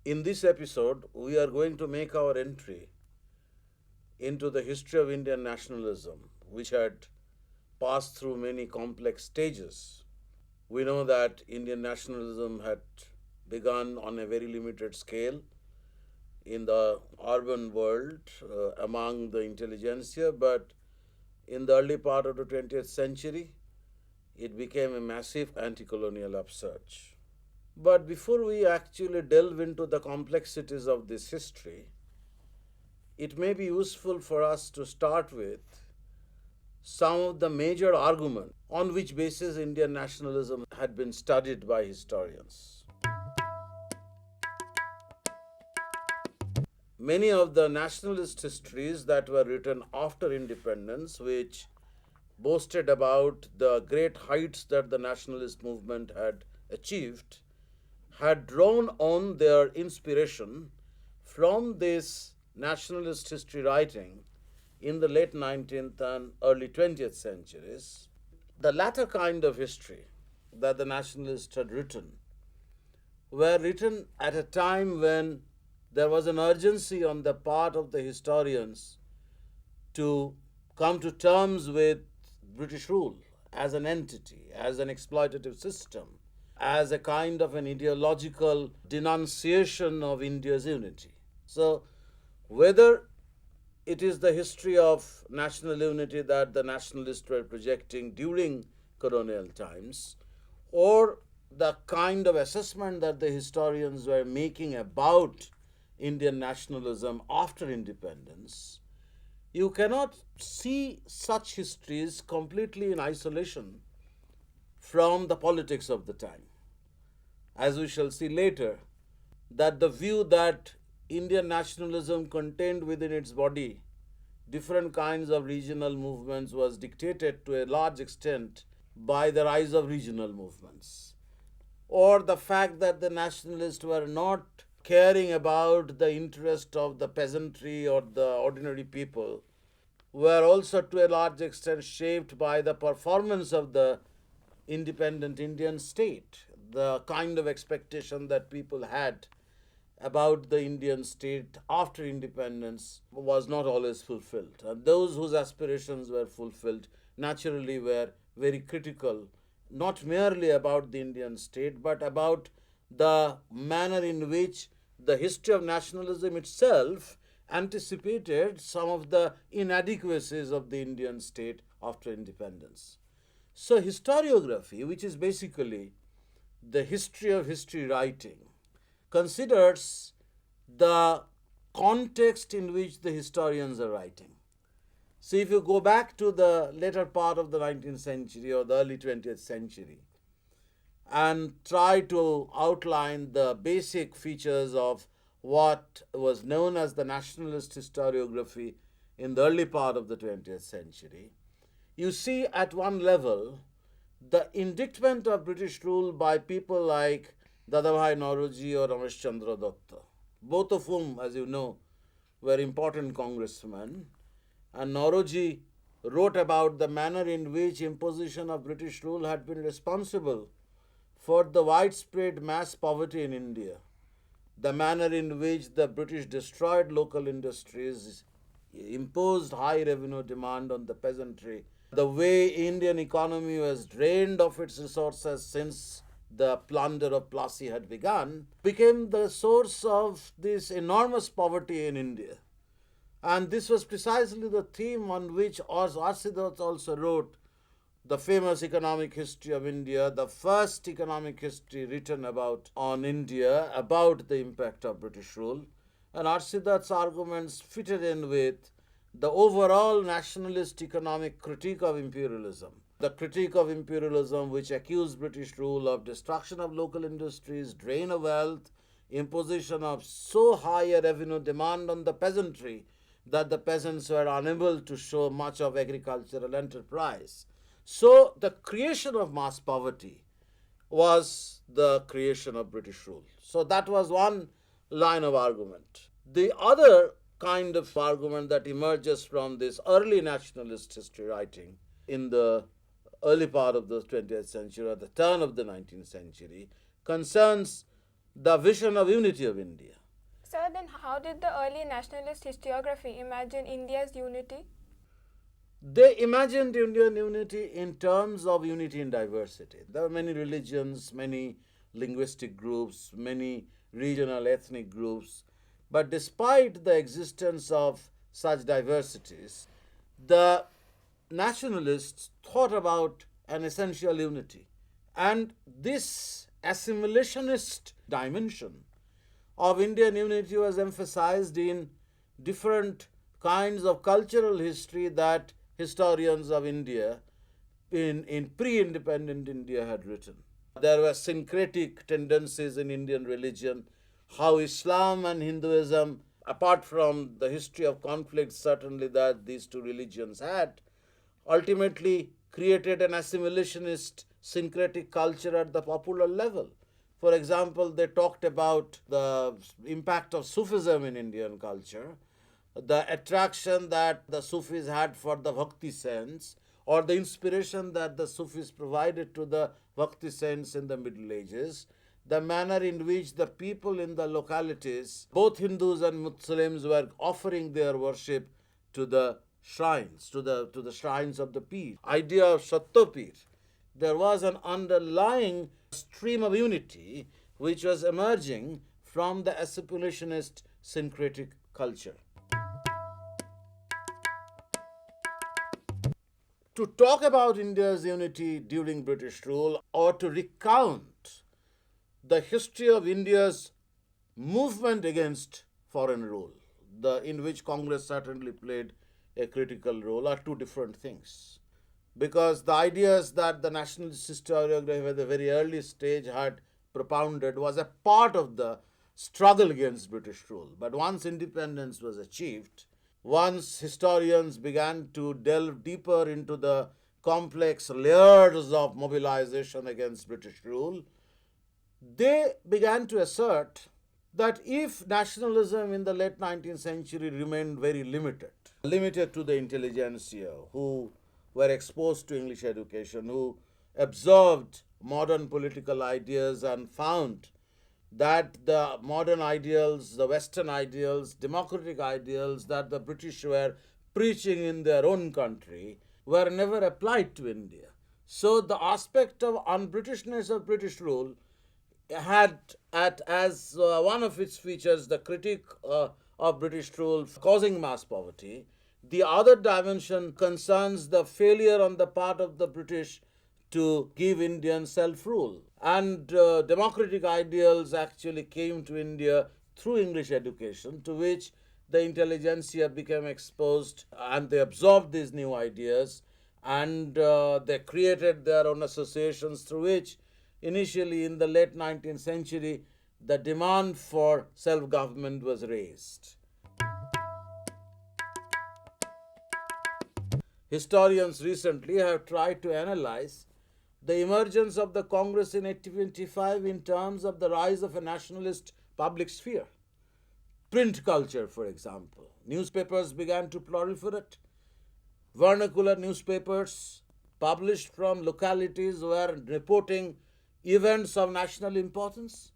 In this episode, we are going to make our entry into the history of Indian nationalism, which had passed through many complex stages. We know that Indian nationalism had begun on a very limited scale in the urban world among the intelligentsia, but in the early part of the 20th century, it became a massive anti colonial upsurge. But before we actually delve into the complexities of this history, it may be useful for us to start with some of the major arguments on which basis Indian nationalism had been studied by historians. Many of the nationalist histories that were written after independence, which boasted about the great heights that the nationalist movement had achieved, had drawn on their inspiration from this nationalist history writing in the late 19th and early 20th centuries. The latter kind of history that the nationalists had written were written at a time when there was an urgency on the part of the historians to come to terms with British rule as an entity, as an exploitative system, as a kind of an ideological denunciation of India's unity. So, whether it is the history of national unity that the nationalists were projecting during colonial times, or the kind of assessment that the historians were making about Indian nationalism after independence, you cannot see such histories completely in isolation from the politics of the time. As we shall see later, that the view that Indian nationalism contained within its body different kinds of regional movements was dictated to a large extent by the rise of regional movements, or the fact that the nationalists were not caring about the interest of the peasantry or the ordinary people, were also to a large extent shaped by the performance of the independent Indian state. The kind of expectation that people had about the Indian state after independence was not always fulfilled. And those whose aspirations were fulfilled naturally were very critical, not merely about the Indian state, but about the manner in which the history of nationalism itself anticipated some of the inadequacies of the Indian state after independence. So, historiography, which is basically the history of history writing, considers the context in which the historians are writing. So, if you go back to the later part of the 19th century or the early 20th century and try to outline the basic features of what was known as the nationalist historiography in the early part of the 20th century, you see at one level the indictment of British rule by people like Dadabhai Nauroji or Ramesh Chandra Datta, both of whom, as you know, were important congressmen. And Nauroji wrote about the manner in which imposition of British rule had been responsible for the widespread mass poverty in India, the manner in which the British destroyed local industries, imposed high revenue demand on the peasantry, the way Indian economy was drained of its resources since the plunder of Plassey had begun, became the source of this enormous poverty in India. And this was precisely the theme on which Arsidat also wrote the famous economic history of India, the first economic history written about on India, about the impact of British rule. And Arsidat's arguments fitted in with the overall nationalist economic critique of imperialism. The critique of imperialism, which accused British rule of destruction of local industries, drain of wealth, imposition of so high a revenue demand on the peasantry that the peasants were unable to show much of agricultural enterprise. So, the creation of mass poverty was the creation of British rule. So, that was one line of argument. The other kind of argument that emerges from this early nationalist history writing in the early part of the 20th century or the turn of the 19th century concerns the vision of unity of India. Sir, then how did the early nationalist historiography imagine India's unity? They imagined Indian unity in terms of unity in diversity. There were many religions, many linguistic groups, many regional ethnic groups. But despite the existence of such diversities, the nationalists thought about an essential unity. And this assimilationist dimension of Indian unity was emphasized in different kinds of cultural history that historians of India in pre-independent India had written. There were syncretic tendencies in Indian religion, how Islam and Hinduism, apart from the history of conflict certainly that these two religions had, ultimately created an assimilationist syncretic culture at the popular level. For example, they talked about the impact of Sufism in Indian culture, the attraction that the Sufis had for the Bhakti saints, or the inspiration that the Sufis provided to the Bhakti saints in the Middle Ages, the manner in which the people in the localities, both Hindus and Muslims, were offering their worship to the shrines, to the shrines of the Peer. Idea of Sattopir. There was an underlying stream of unity which was emerging from the assimilationist syncretic culture. To talk about India's unity during British rule or to recount the history of India's movement against foreign rule, in which Congress certainly played a critical role, are two different things. Because the ideas that the nationalist historiography at the very early stage had propounded was a part of the struggle against British rule. But once independence was achieved, once historians began to delve deeper into the complex layers of mobilization against British rule, they began to assert that if nationalism in the late 19th century remained very limited to the intelligentsia who were exposed to English education, who absorbed modern political ideas and found that the modern ideals, the Western ideals, democratic ideals that the British were preaching in their own country were never applied to India. So the aspect of un-Britishness of British rule had as one of its features the critique of British rule causing mass poverty. The other dimension concerns the failure on the part of the British to give Indian self-rule. And democratic ideals actually came to India through English education, to which the intelligentsia became exposed and they absorbed these new ideas and they created their own associations through which initially in the late 19th century the demand for self-government was raised. Historians recently have tried to analyze the emergence of the Congress in 1825 in terms of the rise of a nationalist public sphere. Print culture, for example. Newspapers began to proliferate. Vernacular newspapers published from localities were reporting events of national importance.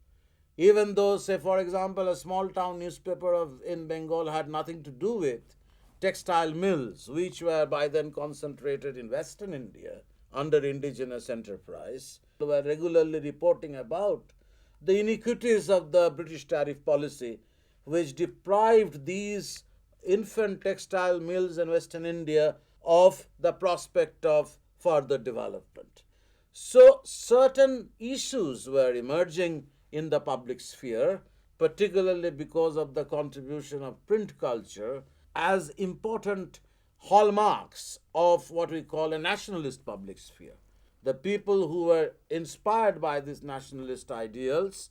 Even though, say, for example, a small town newspaper in Bengal had nothing to do with textile mills, which were by then concentrated in Western India under indigenous enterprise, were regularly reporting about the iniquities of the British tariff policy, which deprived these infant textile mills in Western India of the prospect of further development. So certain issues were emerging in the public sphere, particularly because of the contribution of print culture as important hallmarks of what we call a nationalist public sphere. The people who were inspired by these nationalist ideals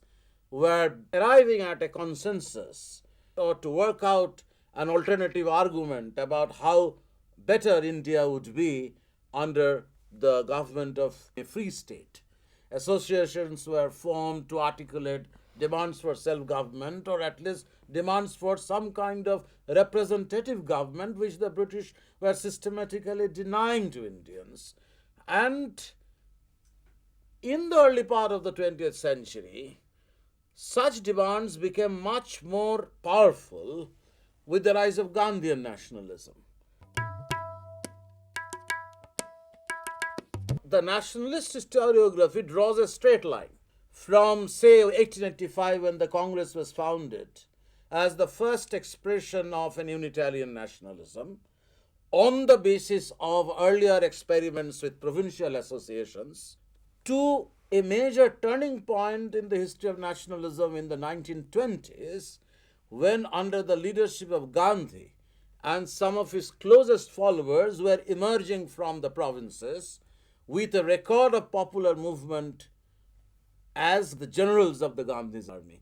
were arriving at a consensus or to work out an alternative argument about how better India would be under the government of a free state. Associations were formed to articulate demands for self-government or at least demands for some kind of representative government which the British were systematically denying to Indians. And in the early part of the 20th century, Such demands became much more powerful with the rise of Gandhian nationalism. The nationalist historiography draws a straight line from, say, 1885 when the Congress was founded as the first expression of an Unitarian nationalism on the basis of earlier experiments with provincial associations to a major turning point in the history of nationalism in the 1920s when, under the leadership of Gandhi and some of his closest followers, were emerging from the provinces with a record of popular movement as the generals of the Gandhi's army,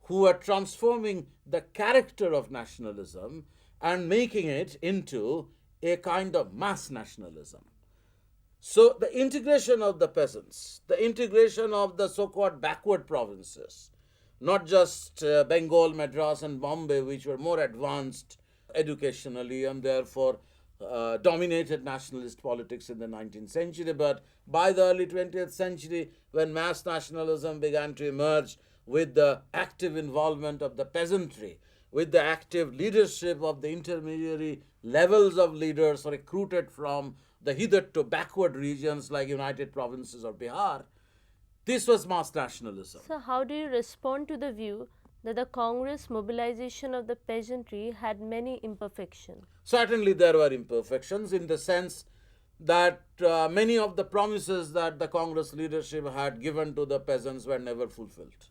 who are transforming the character of nationalism and making it into a kind of mass nationalism. So the integration of the peasants, the integration of the so-called backward provinces, not just Bengal, Madras and Bombay, which were more advanced educationally and therefore dominated nationalist politics in the 19th century, but by the early 20th century, when mass nationalism began to emerge with the active involvement of the peasantry, with the active leadership of the intermediary levels of leaders recruited from the hitherto backward regions like United Provinces or Bihar, this was mass nationalism. So, how do you respond to the view that the Congress mobilization of the peasantry had many imperfections? Certainly, there were imperfections in the sense that many of the promises that the Congress leadership had given to the peasants were never fulfilled.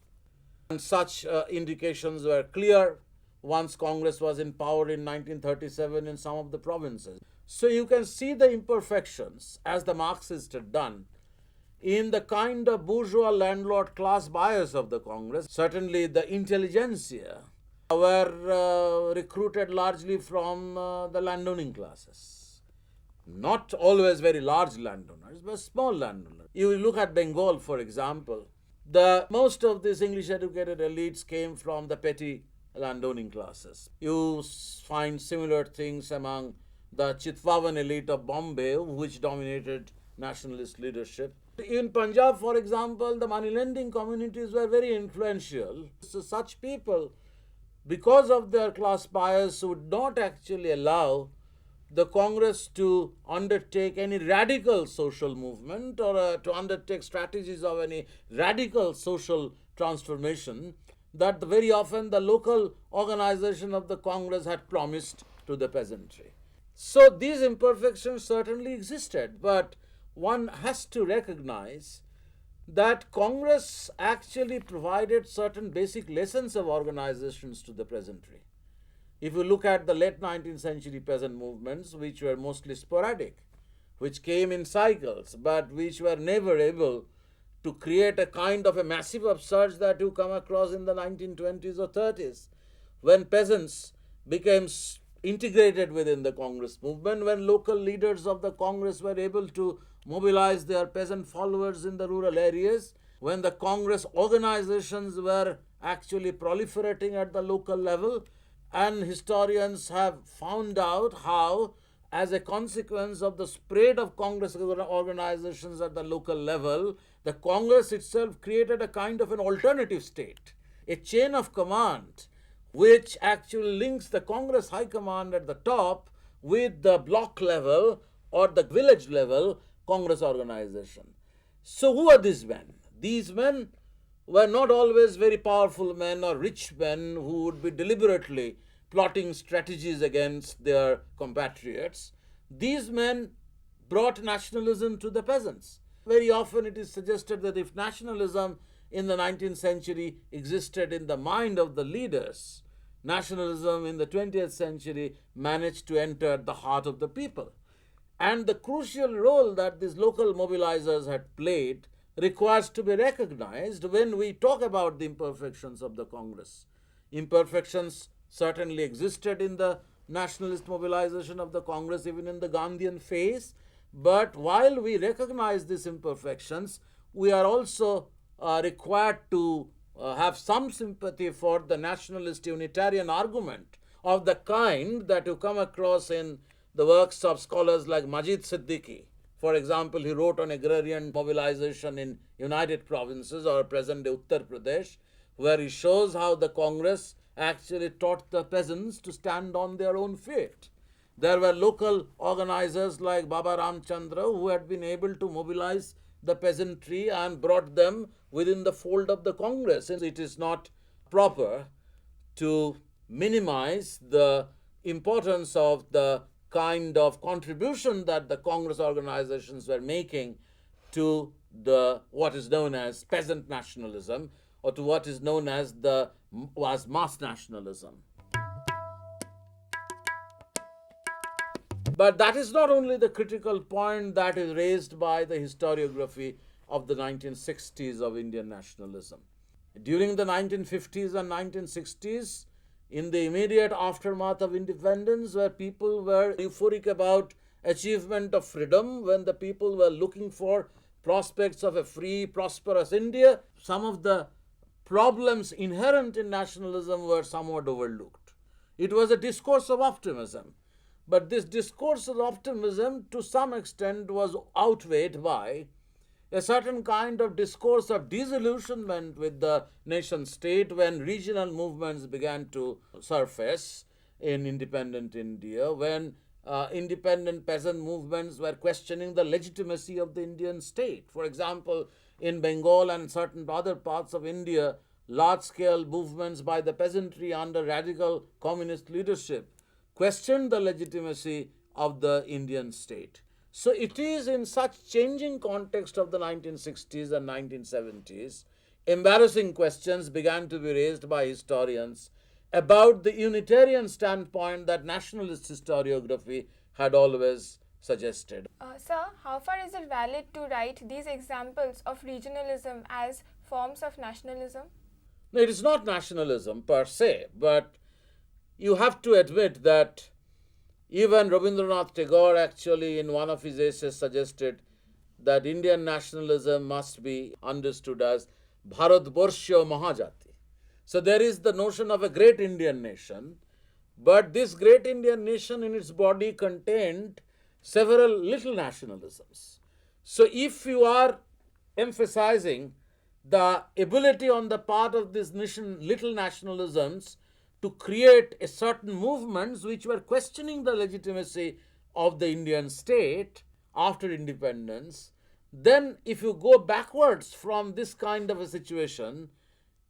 And such indications were clear once Congress was in power in 1937 in some of the provinces. So you can see the imperfections, as the Marxists had done, in the kind of bourgeois landlord class bias of the Congress. Certainly the intelligentsia were recruited largely from the landowning classes. Not always very large landowners, but small landowners. You look at Bengal, for example, most of these English educated elites came from the petty landowning classes. You find similar things among the Chitwavan elite of Bombay, which dominated nationalist leadership. In Punjab, for example, the money lending communities were very influential. So such people, because of their class bias, would not actually allow the Congress to undertake any radical social movement or to undertake strategies of any radical social transformation that very often the local organization of the Congress had promised to the peasantry. So these imperfections certainly existed, but one has to recognize that Congress actually provided certain basic lessons of organizations to the peasantry. If you look at the late 19th century peasant movements, which were mostly sporadic, which came in cycles, but which were never able to create a kind of a massive upsurge that you come across in the 1920s or 30s, when peasants became integrated within the Congress movement, when local leaders of the Congress were able to mobilize their peasant followers in the rural areas, when the Congress organizations were actually proliferating at the local level. And historians have found out how, as a consequence of the spread of Congress organizations at the local level, the Congress itself created a kind of an alternative state, a chain of command, which actually links the Congress High Command at the top with the block level or the village level Congress organization. So who are these men? These men were not always very powerful men or rich men who would be deliberately plotting strategies against their compatriots. These men brought nationalism to the peasants. Very often it is suggested that if nationalism in the 19th century existed in the mind of the leaders, nationalism in the 20th century managed to enter the heart of the people. And the crucial role that these local mobilizers had played requires to be recognized when we talk about the imperfections of the Congress. Imperfections certainly existed in the nationalist mobilization of the Congress, even in the Gandhian phase. But while we recognize these imperfections, we are also required to have some sympathy for the nationalist Unitarian argument of the kind that you come across in the works of scholars like Majid Siddiqui. For example, he wrote on agrarian mobilization in United Provinces or present-day Uttar Pradesh, where he shows how the Congress actually taught the peasants to stand on their own feet. There were local organizers like Baba Ramchandra who had been able to mobilize the peasantry and brought them within the fold of the Congress. And it is not proper to minimize the importance of the kind of contribution that the Congress organizations were making to the what is known as peasant nationalism, or to what is known as mass nationalism. But that is not only the critical point that is raised by the historiography of the 1960s of Indian nationalism. During the 1950s and 1960s, in the immediate aftermath of independence, where people were euphoric about achievement of freedom, when the people were looking for prospects of a free, prosperous India, some of the problems inherent in nationalism were somewhat overlooked. It was a discourse of optimism. But this discourse of optimism, to some extent, was outweighed by a certain kind of discourse of disillusionment with the nation state when regional movements began to surface in independent India, when independent peasant movements were questioning the legitimacy of the Indian state. For example, in Bengal and certain other parts of India, large-scale movements by the peasantry under radical communist leadership questioned the legitimacy of the Indian state. So it is in such changing context of the 1960s and 1970s, embarrassing questions began to be raised by historians about the Unitarian standpoint that nationalist historiography had always suggested. Sir, how far is it valid to write these examples of regionalism as forms of nationalism? No, it is not nationalism per se, but you have to admit that even Rabindranath Tagore actually in one of his essays suggested that Indian nationalism must be understood as Bharatvarsha Mahajati. So there is the notion of a great Indian nation, but this great Indian nation in its body contained several little nationalisms. So if you are emphasizing the ability on the part of these little nationalisms to create a certain movements which were questioning the legitimacy of the Indian state after independence, then if you go backwards from this kind of a situation,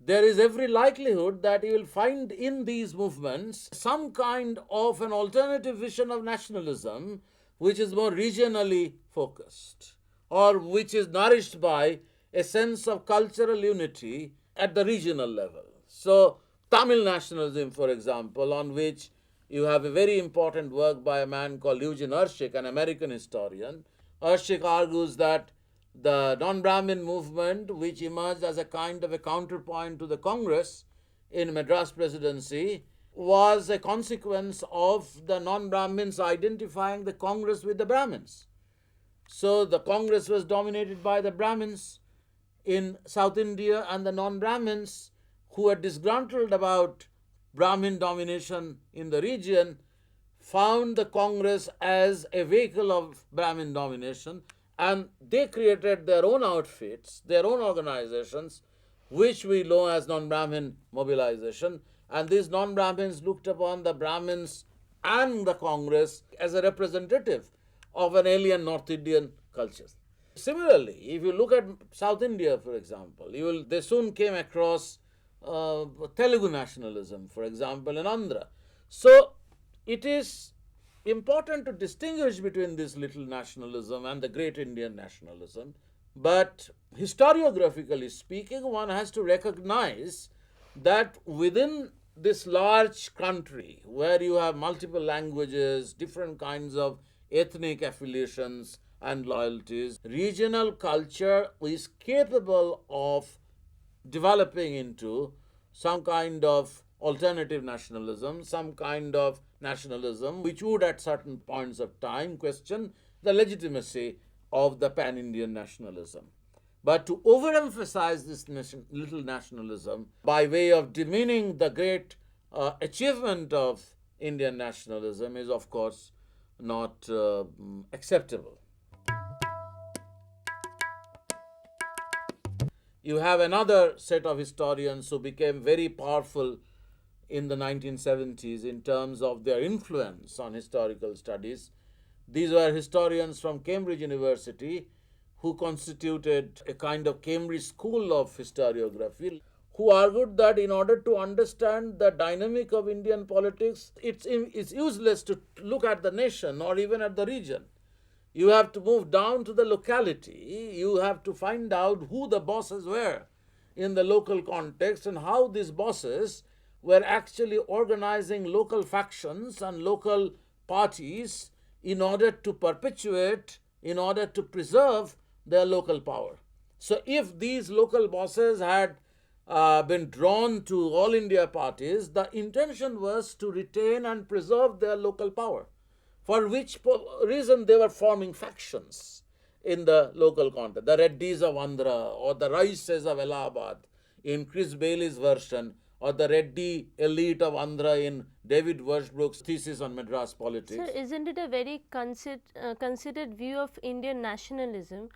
there is every likelihood that you will find in these movements some kind of an alternative vision of nationalism which is more regionally focused, or which is nourished by a sense of cultural unity at the regional level. So Tamil nationalism, for example, on which you have a very important work by a man called Eugene Ershik, an American historian. Ershik argues that the non-Brahmin movement, which emerged as a kind of a counterpoint to the Congress in Madras Presidency, was a consequence of the non-Brahmins identifying the Congress with the Brahmins. So the Congress was dominated by the Brahmins in South India, and the non-Brahmins who were disgruntled about Brahmin domination in the region found the Congress as a vehicle of Brahmin domination, and they created their own outfits, their own organizations, which we know as non-Brahmin mobilization. And these non-Brahmins looked upon the Brahmins and the Congress as a representative of an alien North Indian culture. Similarly, if you look at South India, for example, they soon came across Telugu nationalism, for example, in Andhra. So it is important to distinguish between this little nationalism and the great Indian nationalism. But historiographically speaking, one has to recognize that within this large country, where you have multiple languages, different kinds of ethnic affiliations and loyalties, regional culture is capable of developing into some kind of alternative nationalism, some kind of nationalism which would at certain points of time question the legitimacy of the pan-Indian nationalism. But to overemphasize this little nationalism by way of demeaning the great achievement of Indian nationalism is, of course, not acceptable. You have another set of historians who became very powerful in the 1970s in terms of their influence on historical studies. These were historians from Cambridge University who constituted a kind of Cambridge School of Historiography, who argued that in order to understand the dynamic of Indian politics, it's useless to look at the nation or even at the region. You have to move down to the locality. You have to find out who the bosses were in the local context and how these bosses were actually organizing local factions and local parties in order to perpetuate, in order to preserve their local power. So if these local bosses had been drawn to all India parties, the intention was to retain and preserve their local power, for which reason they were forming factions in the local context. The Reddys of Andhra or the Raises of Allahabad in Chris Bailey's version, or the Reddy elite of Andhra in David Worshbrook's thesis on Madras politics. Sir, isn't it a very considered view of Indian nationalism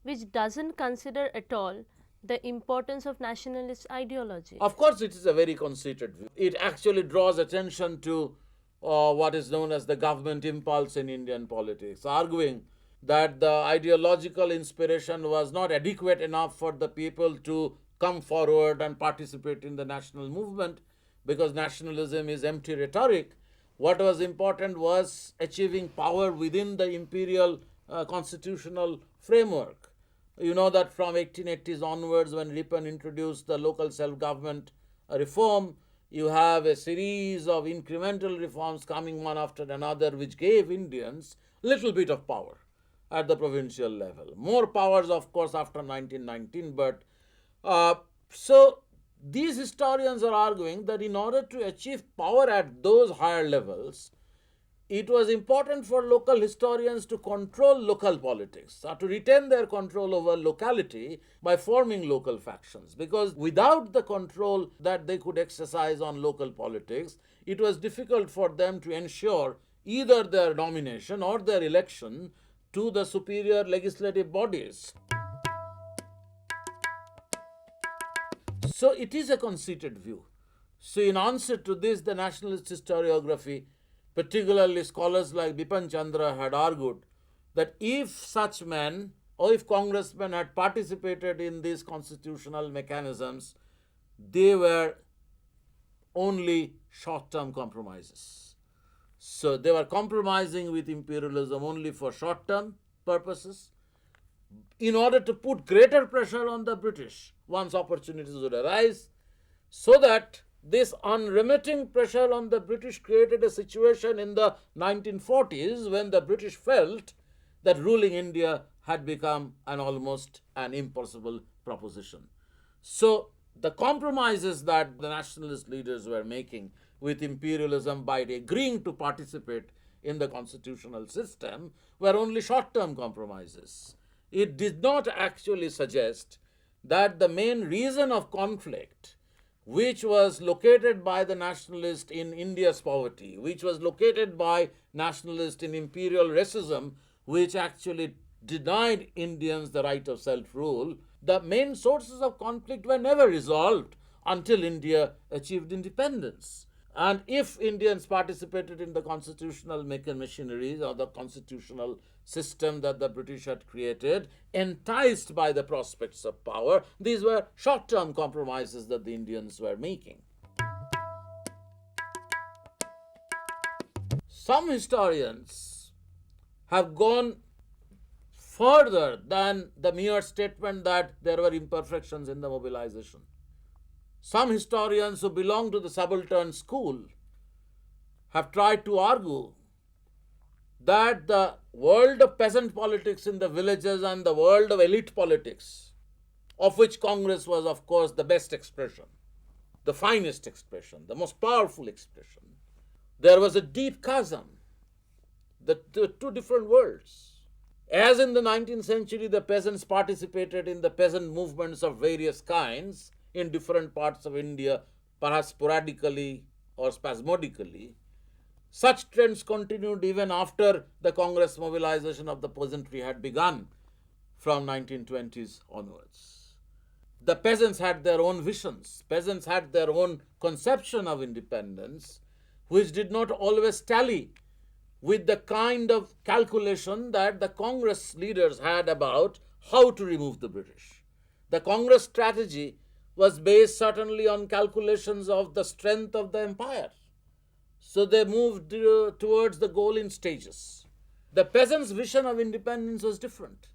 which doesn't consider at all the importance of nationalist ideology? Of course, it is a very conceited view. It actually draws attention to what is known as the government impulse in Indian politics, arguing that the ideological inspiration was not adequate enough for the people to come forward and participate in the national movement, because nationalism is empty rhetoric. What was important was achieving power within the imperial constitutional framework. You know that from 1880s onwards, when Ripon introduced the local self-government reform, you have a series of incremental reforms coming one after another, which gave Indians little bit of power at the provincial level. More powers, of course, after 1919, but so these historians are arguing that in order to achieve power at those higher levels, it was important for local historians to control local politics, or to retain their control over locality by forming local factions. Because without the control that they could exercise on local politics, it was difficult for them to ensure either their nomination or their election to the superior legislative bodies. So it is a conceited view. So in answer to this, the nationalist historiography, particularly scholars like Bipan Chandra, had argued that if such men or if congressmen had participated in these constitutional mechanisms, they were only short-term compromises. So they were compromising with imperialism only for short-term purposes, in order to put greater pressure on the British once opportunities would arise, so that this unremitting pressure on the British created a situation in the 1940s when the British felt that ruling India had become almost an impossible proposition. So the compromises that the nationalist leaders were making with imperialism by agreeing to participate in the constitutional system were only short-term compromises. It did not actually suggest that the main reason of conflict, which was located by the nationalist in India's poverty, which was located by nationalists in imperial racism, which actually denied Indians the right of self-rule, the main sources of conflict were never resolved until India achieved independence. And if Indians participated in the constitutional machineries or the constitutional system that the British had created, enticed by the prospects of power, these were short-term compromises that the Indians were making. Some historians have gone further than the mere statement that there were imperfections in the mobilization. Some historians who belong to the Subaltern school have tried to argue that the world of peasant politics in the villages and the world of elite politics, of which Congress was, of course, the best expression, the finest expression, the most powerful expression, there was a deep chasm, the two different worlds. As in the 19th century, the peasants participated in the peasant movements of various kinds in different parts of India, perhaps sporadically or spasmodically. Such trends continued even after the Congress mobilization of the peasantry had begun from 1920s onwards. the peasants had their own visions, peasants had their own conception of independence, which did not always tally with the kind of calculation that the Congress leaders had about how to remove the British. The Congress strategy was based certainly on calculations of the strength of the empire. So they moved towards the goal in stages. The peasants' vision of independence was different.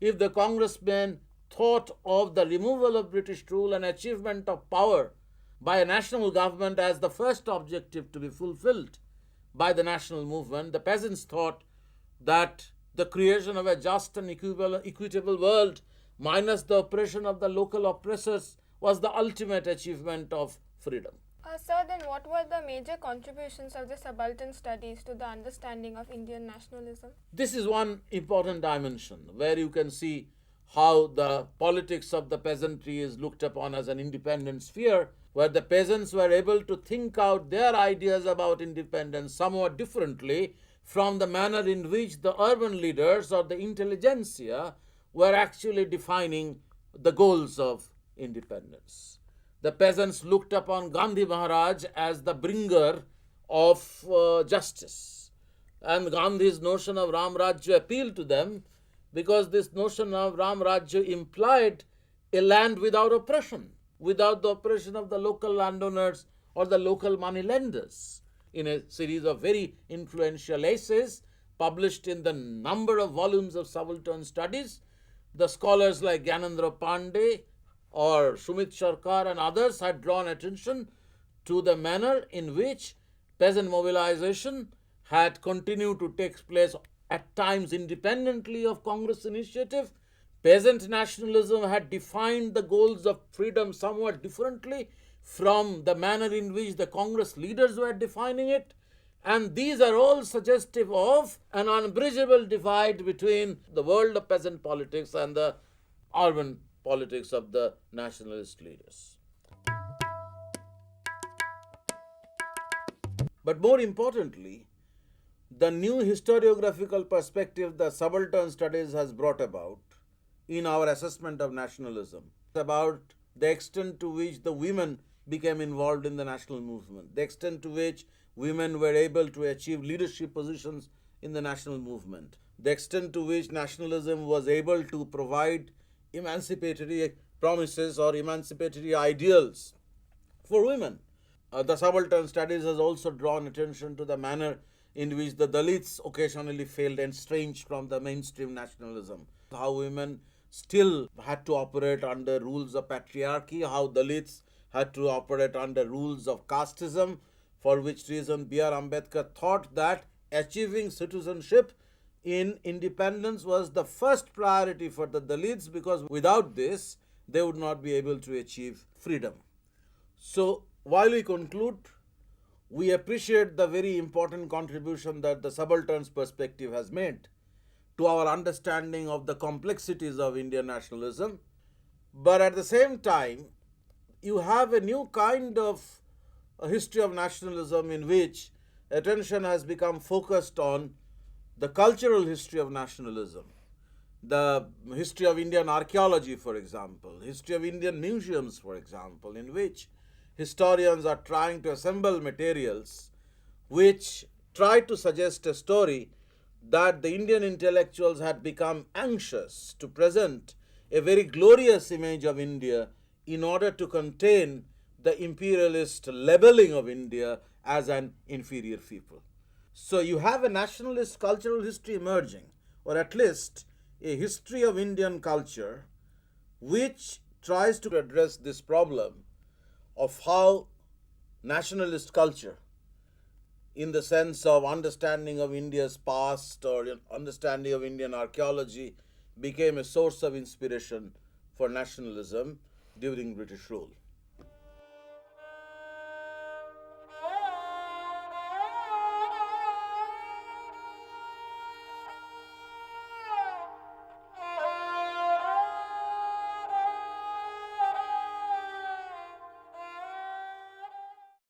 If the congressmen thought of the removal of British rule and achievement of power by a national government as the first objective to be fulfilled by the national movement, the peasants thought that the creation of a just and equitable world minus the oppression of the local oppressors was the ultimate achievement of freedom. Sir, then what were the major contributions of the subaltern studies to the understanding of Indian nationalism? This is one important dimension where you can see how the politics of the peasantry is looked upon as an independent sphere, where the peasants were able to think out their ideas about independence somewhat differently from the manner in which the urban leaders or the intelligentsia were actually defining the goals of independence. The peasants looked upon Gandhi Maharaj as the bringer of justice. And Gandhi's notion of Ram Rajya appealed to them because this notion of Ram Rajya implied a land without oppression, without the oppression of the local landowners or the local money lenders. In a series of very influential essays published in the number of volumes of subaltern studies, the scholars like Gyanendra Pandey or Sumit Sarkar and others had drawn attention to the manner in which peasant mobilization had continued to take place at times independently of Congress initiative. Peasant nationalism had defined the goals of freedom somewhat differently from the manner in which the Congress leaders were defining it. And these are all suggestive of an unbridgeable divide between the world of peasant politics and the urban politics of the nationalist leaders. But more importantly, the new historiographical perspective the subaltern studies has brought about in our assessment of nationalism, about the extent to which the women became involved in the national movement, the extent to which women were able to achieve leadership positions in the national movement, the extent to which nationalism was able to provide emancipatory promises or emancipatory ideals for women. The subaltern studies has also drawn attention to the manner in which the Dalits occasionally felt estranged from the mainstream nationalism, how women still had to operate under rules of patriarchy, how Dalits had to operate under rules of casteism, for which reason B.R. Ambedkar thought that achieving citizenship in independence was the first priority for the Dalits, because without this they would not be able to achieve freedom. So while we conclude, we appreciate the very important contribution that the subaltern's perspective has made to our understanding of the complexities of Indian nationalism. But at the same time, you have a new kind of a history of nationalism in which attention has become focused on the cultural history of nationalism, the history of Indian archaeology, for example, history of Indian museums, for example, in which historians are trying to assemble materials which try to suggest a story that the Indian intellectuals had become anxious to present a very glorious image of India in order to contain the imperialist labeling of India as an inferior people. So you have a nationalist cultural history emerging, or at least a history of Indian culture which tries to address this problem of how nationalist culture, in the sense of understanding of India's past or understanding of Indian archaeology, became a source of inspiration for nationalism during British rule.